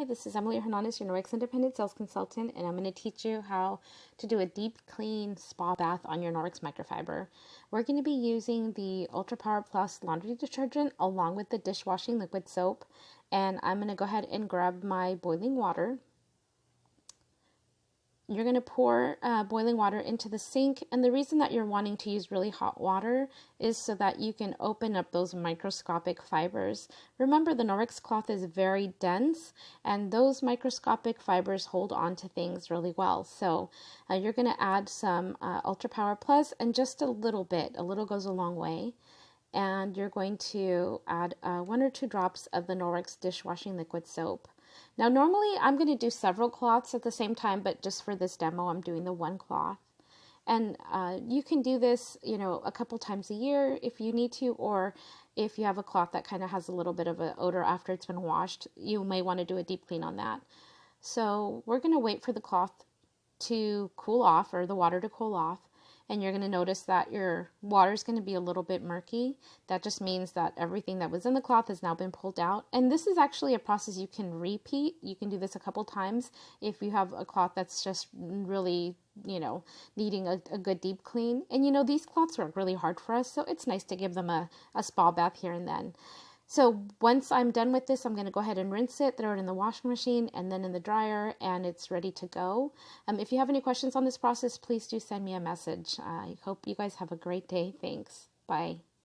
Hi, this is Emily Hernandez, your Norwex Independent Sales Consultant, and I'm going to teach you how to do a deep clean spa bath on your Norwex microfiber. We're going to be using the Ultra Power Plus laundry detergent along with the dishwashing liquid soap, and I'm going to go ahead and grab my boiling water. You're going to pour boiling water into the sink, and the reason that you're wanting to use really hot water is so that you can open up those microscopic fibers. Remember, the Norwex cloth is very dense, and those microscopic fibers hold on to things really well. So you're going to add some Ultra Power Plus, and just a little bit. A little goes a long way. And you're going to add 1 or 2 drops of the Norwex dishwashing liquid soap. Now, normally I'm going to do several cloths at the same time, but just for this demo, I'm doing the one cloth. And you can do this, a couple times a year if you need to, or if you have a cloth that kind of has a little bit of an odor after it's been washed, you may want to do a deep clean on that. So we're going to wait for the cloth to cool off, or the water to cool off. And you're going to notice that your water is going to be a little bit murky. That just means that everything that was in the cloth has now been pulled out. And this is actually a process you can repeat. You can do this a couple times if you have a cloth that's just really, needing a good deep clean. And, these cloths work really hard for us, so it's nice to give them a spa bath here and then. So once I'm done with this, I'm going to go ahead and rinse it, throw it in the washing machine and then in the dryer, and it's ready to go. If you have any questions on this process, please do send me a message. I hope you guys have a great day. Thanks. Bye.